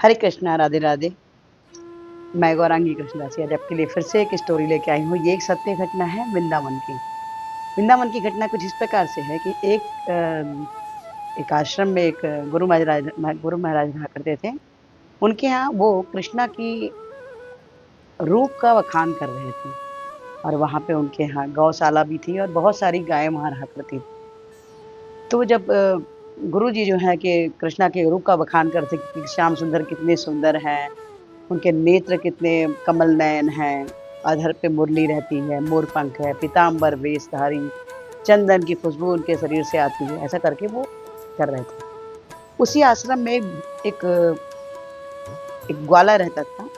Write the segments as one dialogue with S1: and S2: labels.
S1: हरे कृष्णा, राधे राधे। मैं गौरांगी कृष्णदासी आज आपके लिए फिर से एक स्टोरी लेके आई हूँ। ये एक सत्य घटना है वृंदावन की। वृंदावन की घटना कुछ इस प्रकार से है कि एक आश्रम में एक गुरु महाराज रहा करते थे। उनके यहाँ वो कृष्णा की रूप का बखान कर रहे थे और वहाँ पे उनके यहाँ गौशाला भी थी और बहुत सारी गायें वहाँ रहा करती थी। तो जब गुरुजी जो है कि कृष्णा के रूप का बखान करते कि श्याम सुंदर कितने सुंदर हैं, उनके नेत्र कितने कमल नयन हैं, अधर पे मुरली रहती है, मोर पंख है, पीताम्बर वेशधारी, चंदन की खुशबू उनके शरीर से आती है, ऐसा करके वो कर रहे थे। उसी आश्रम में एक एक ग्वाला रहता था,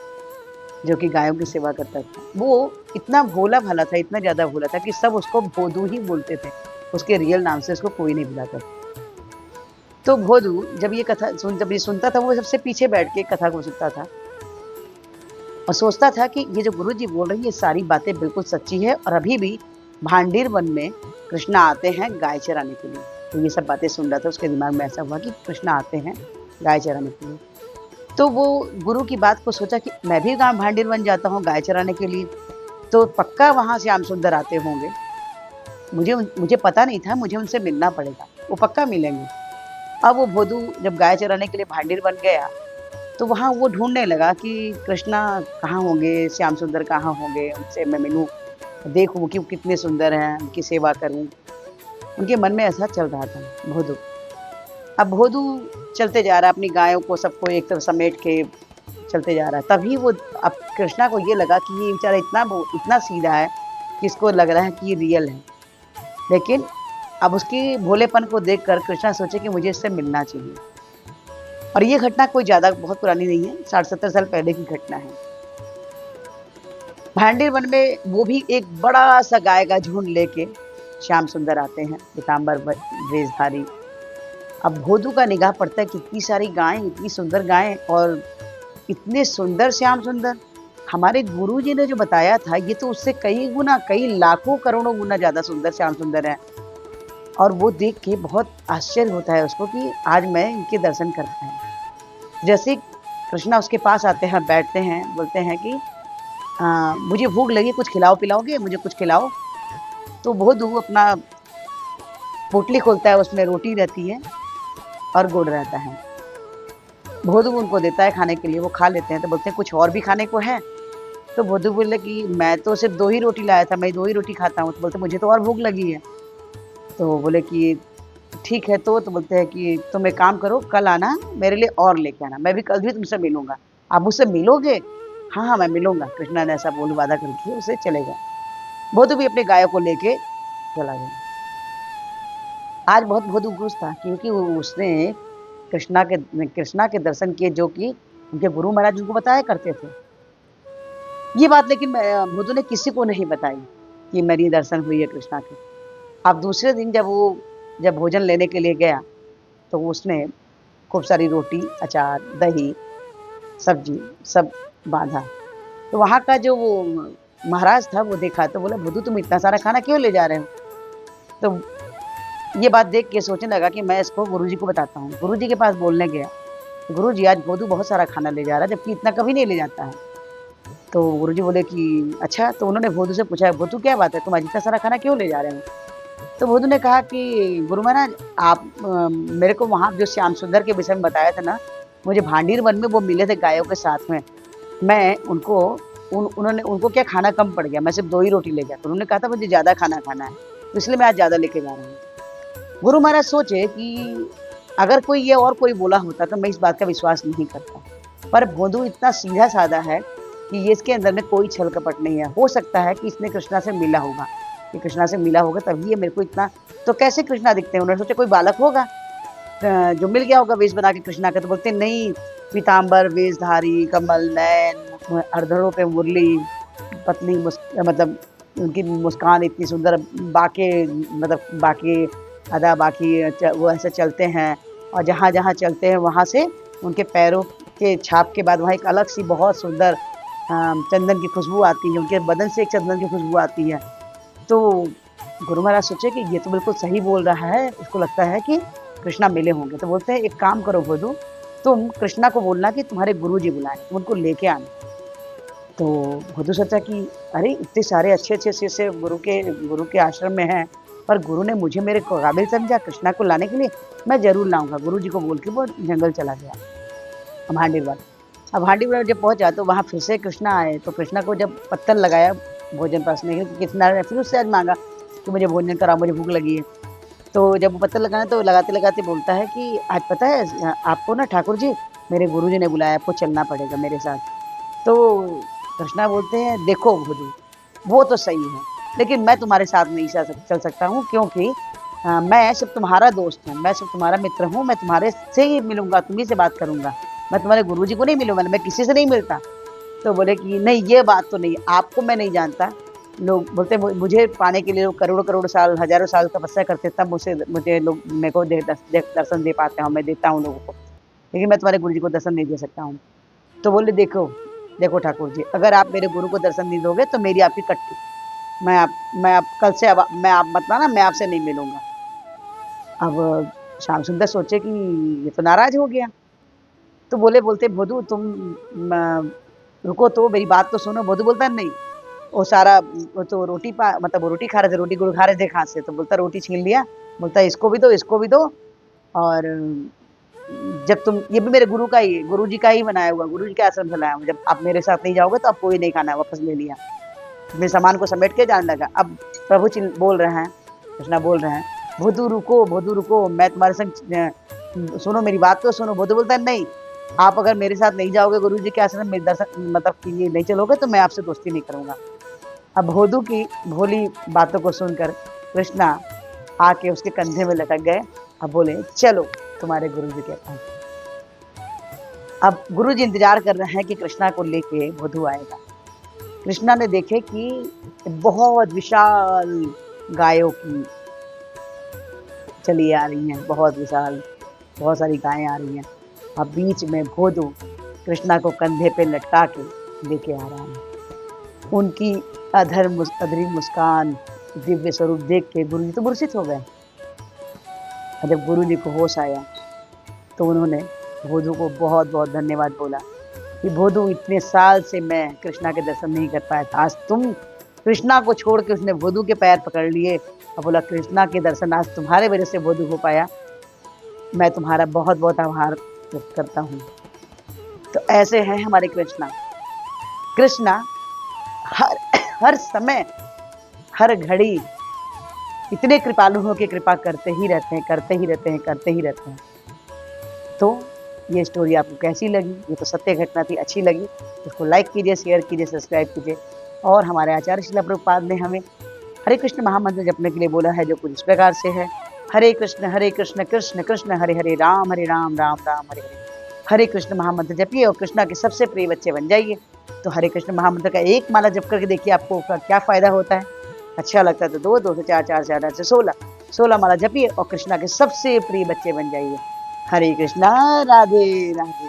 S1: जो कि गायों की सेवा करता था। वो इतना भोला-भाला था, इतना ज़्यादा भोला था कि सब उसको भोदू ही बोलते थे। उसके रियल नाम से उसको कोई नहीं बुलाता था। तो भोदू जब ये सुनता था, वो सबसे पीछे बैठ के कथा को सुनता था और सोचता था कि ये जो गुरुजी बोल रहे हैं, ये सारी बातें बिल्कुल सच्ची है और अभी भी भांडीर वन में कृष्णा आते हैं गाय चराने के लिए। तो ये सब बातें सुन रहा था, उसके दिमाग में ऐसा हुआ कि कृष्णा आते हैं गाय चराने के लिए। तो वो गुरु की बात को सोचा कि मैं भी गाँव भांडीर वन जाता हूँ गाय चराने के लिए, तो पक्का वहाँ श्याम सुंदर आते होंगे। मुझे पता नहीं था, मुझे उनसे मिलना पड़ेगा, वो पक्का मिलेंगे। अब वो भोदू जब गाय चराने के लिए भांडीर वन गया, तो वहाँ वो ढूँढने लगा कि कृष्णा कहाँ होंगे, श्याम सुंदर कहाँ होंगे, उनसे मैं मिलूँ, देखूँ कि वो कितने सुंदर हैं, उनकी सेवा करूँ। उनके मन में ऐसा चल रहा था भोदू। अब भोदू चलते जा रहा है, अपनी गायों को सबको एक तरफ समेट के चलते जा रहा है। तभी वो अब कृष्णा को ये लगा कि ये बेचारा इतना सीधा है कि इसको लग रहा है कि ये रियल है। लेकिन अब उसके भोलेपन को देखकर कृष्णा सोचे कि मुझे इससे मिलना चाहिए। और ये घटना कोई ज़्यादा बहुत पुरानी नहीं है, 60-70 साल पहले की घटना है। भांडीर वन में वो भी एक बड़ा-सा गाय का झुंड लेके श्याम सुंदर आते हैं, पीताम्बर वेशधारी। अब भोदू का निगाह पड़ता है कि इतनी सारी गायें, इतनी सुंदर गायें और इतने सुंदर श्याम सुंदर। हमारे गुरुजी ने जो बताया था, ये तो उससे कई गुना, कई लाखों करोड़ों गुना ज़्यादा सुंदर श्याम सुंदर है। और वो देख के बहुत आश्चर्य होता है उसको कि आज मैं इनके दर्शन कर पाया। जैसे कृष्णा उसके पास आते हैं, बैठते हैं, बोलते हैं कि मुझे भूख लगी, कुछ खिलाओ-पिलाओगे? मुझे कुछ खिलाओ। तो भोदू अपना पोटली खोलता है, उसमें रोटी रहती है और गुड़ रहता है। भोदू उनको देता है खाने के लिए, वो खा लेते हैं। तो बोलते हैं कुछ और भी खाने को है? तो भोदू बोले कि मैं तो सिर्फ़ 2 ही रोटी लाया था, मैं 2 ही रोटी खाता हूँ। तो बोलते मुझे तो और भूख लगी है। तो वो बोले कि ठीक है तो बोलते हैं कि तुम एक काम करो, कल आना, मेरे लिए और लेके आना, मैं भी कल भी तुमसे मिलूँगा। आप मुझसे मिलोगे? हाँ, हाँ, मैं मिलूँगा। कृष्णा ने ऐसा बोल वादा करके उसे चले गए। भोदू भी अपनी गायों को लेके चला गया। आज बहुत भोदू खुश था क्योंकि उसने कृष्णा के दर्शन किए जो कि उनके गुरु महाराज उनको बताया करते थे। ये बात लेकिन भोदू ने किसी को नहीं बताई कि मेरी दर्शन हुई है कृष्णा के। अब दूसरे दिन जब भोजन लेने के लिए गया, तो उसने खूब सारी रोटी, अचार, दही, सब्जी सब बाँधा। तो वहाँ का जो वो महाराज था वो देखा तो बोला, "भोदू तुम इतना सारा खाना क्यों ले जा रहे हो?" तो ये बात देख के सोचने लगा कि मैं इसको गुरुजी को बताता हूँ। गुरुजी के पास बोलने गया, "गुरुजी आज भोदू बहुत सारा खाना ले जा रहा है, जबकि इतना कभी नहीं ले जाता है।" तो गुरुजी बोले कि अच्छा, तो उन्होंने भोदू से पूछा, "भोदू क्या बात है, तुम आज इतना सारा खाना क्यों ले जा रहे हो?" तो भोदू ने कहा कि गुरु महाराज आप मेरे को वहाँ जो श्याम सुंदर के विषय में बताया था ना, मुझे भांडीर वन में वो मिले थे गायों के साथ में। मैं उनको उनको क्या खाना कम पड़ गया, मैं सिर्फ़ 2 ही रोटी ले गया। तो उन्होंने कहा था मुझे ज़्यादा खाना खाना है, तो इसलिए मैं आज ज़्यादा लेके जा रहा हूँ। गुरु महाराज सोचे कि अगर कोई ये और कोई बोला होता तो मैं इस बात का विश्वास नहीं करता। पर भोंदू इतना सीधा-साधा है कि ये इसके अंदर में कोई छल-कपट नहीं है। हो सकता है कि इसने कृष्णा से मिला होगा, कि कृष्णा से मिला होगा तभी ये मेरे को इतना। तो कैसे कृष्णा दिखते हैं? उन्होंने सोचा कोई बालक होगा जो मिल गया होगा वेश बना के कृष्णा का। तो बोलते नहीं, पीताम्बर वेशधारी, कमल नयन, अधरों पे मुरली, पतली मतलब उनकी मुस्कान इतनी सुंदर, बाकी अदा बाकी वो ऐसे चलते हैं और जहाँ-जहाँ चलते हैं वहाँ से उनके पैरों के छाप के बाद वहाँ एक अलग सी बहुत सुंदर चंदन की खुशबू आती है, उनके बदन से एक चंदन की खुशबू आती है। तो गुरु महाराज सोचे कि ये तो बिल्कुल सही बोल रहा है, इसको लगता है कि कृष्णा मिले होंगे। तो बोलते हैं एक काम करो भोदू, तुम कृष्णा को बोलना कि तुम्हारे गुरुजी बुलाएं, तुम उनको लेके आना। तो भोदू सोचा कि अरे इतने सारे अच्छे-अच्छे शिष्य गुरु के आश्रम में हैं, पर गुरु ने मुझे मेरे काबिल समझा कृष्णा को लाने के लिए, मैं ज़रूर लाऊँगा। गुरुजी को बोल के वो जंगल चला गया, अब हांडीवाल। अब हांडीवाल जब पहुँचा तो वहाँ फिर से कृष्णा आए, तो कृष्णा को जब पत्तल लगाया भोजन परसने के लिए, कृष्णा ने फिर उससे आज माँगा कि मुझे भोजन कराओ, मुझे भूख लगी है। तो जब वो पत्तल लगाना तो लगाते-लगाते बोलता है कि आज पता है आपको ना ठाकुर जी, मेरे गुरुजी ने बुलाया, आपको चलना पड़ेगा मेरे साथ। तो कृष्णा बोलते हैं देखो भोजू, वो तो सही है, लेकिन मैं तुम्हारे साथ नहीं चल सकता हूँ क्योंकि मैं सिर्फ़ तुम्हारा दोस्त हूँ, मैं सिर्फ़ तुम्हारा मित्र हूँ, मैं तुम्हारे से ही मिलूँगा, तुम्हीं से बात करूँगा। मैं तुम्हारे गुरुजी को नहीं मिलूँगा, मैं किसी से नहीं मिलता। तो बोले कि नहीं ये बात तो नहीं, आपको मैं नहीं जानता। लोग बोलते मुझे पाने के लिए लोग करोड़ों-करोड़ों साल, हज़ारों साल तपस्या करते तब मुझे लोग मेरे को दर्शन दे पाते हैं, मैं देता हूँ लोगों को। लेकिन मैं तुम्हारे गुरुजी को दर्शन नहीं दे सकता हूँ। तो बोले देखो ठाकुर जी, अगर आप मेरे गुरु को दर्शन नहीं दोगे तो मेरी आपकी कट्टी। मैं आप कल से अब मैं आप मत लाना, मैं आपसे नहीं मिलूँगा। अब श्याम सुंदर सोचे कि ये तो नाराज़ हो गया। तो बोलते भोदू तुम म रुको तो मेरी बात तो सुनो। भोदू बोलता है नहीं, वो तो मतलब वो रोटी खा रहे थे, रोटी गुरु खा रहे थे हाथ से, तो बोलता रोटी छीन लिया, बोलता इसको भी दो और जब तुम ये भी मेरे गुरुजी का ही बनाया हुआ, गुरुजी के आश्रम से लाया हूँ, जब आप मेरे साथ नहीं जाओगे तो आपको ये नहीं खाना, वापस ले लिया। अपने सामान को समेट के जाने लगा। अब प्रभु बोल रहे हैं, कृष्णा बोल रहे हैं, भोदू रुको, मैं तुम्हारे संग सुनो मेरी बात तो सुनो। भोदू बोलता है नहीं, आप अगर मेरे साथ नहीं जाओगे गुरुजी के आश्रम में दर्शन मतलब कि ये नहीं चलोगे तो मैं आपसे दोस्ती नहीं करूँगा। अब भोदू की भोली बातों को सुनकर कृष्णा आके उसके कंधे में लटक गए। अब बोले चलो तुम्हारे गुरुजी के पास। अब गुरुजी इंतजार कर रहे हैं कि कृष्णा को लेके भोदू आएगा। कृष्णा ने देखे कि बहुत विशाल गायों की चली आ रही हैं, बहुत विशाल, बहुत सारी गायें आ रही हैं। अब बीच में भोदू कृष्णा को कंधे पे लटका के लेके आ रहा है। उनकी अधरी मुस्कान, दिव्य स्वरूप देख के गुरुजी तो मूर्छित हो गए। और जब गुरुजी को होश आया तो उन्होंने भोदू को बहुत-बहुत धन्यवाद बोला कि भोदू इतने साल से मैं कृष्णा के दर्शन नहीं कर पाया था, आज तुम कृष्णा को छोड़ के उसने भोदू के पैर पकड़ लिए और बोला कृष्णा के दर्शन आज तुम्हारे वजह से भोदू हो पाया, मैं तुम्हारा बहुत-बहुत आभार व्यक्त करता हूँ। तो ऐसे हैं हमारे कृष्णा। कृष्णा हर समय, हर घड़ी इतने कृपालु हो के कृपा करते ही रहते हैं। तो ये स्टोरी आपको कैसी लगी? ये तो सत्य घटना थी, अच्छी लगी, इसको लाइक कीजिए, शेयर कीजिए, सब्सक्राइब कीजिए। और हमारे आचार्य श्रील प्रभुपाद ने हमें हरे कृष्ण महामंत्र जपने के लिए बोला है, जो कुछ इस प्रकार से है, हरे कृष्ण कृष्ण कृष्ण हरे हरे, राम राम राम हरे हरे। हरे कृष्ण महामंत्र जपिए और कृष्णा के सबसे प्रिय बच्चे बन जाइए। तो हरे कृष्ण महामंत्र का एक माला जप करके देखिए आपको क्या फ़ायदा होता है। अच्छा लगता है तो 2 से 4, 4 से 8 से 16 माला जपिए और कृष्णा के सबसे प्रिय बच्चे बन जाइए। हरे कृष्णा, राधे राधे।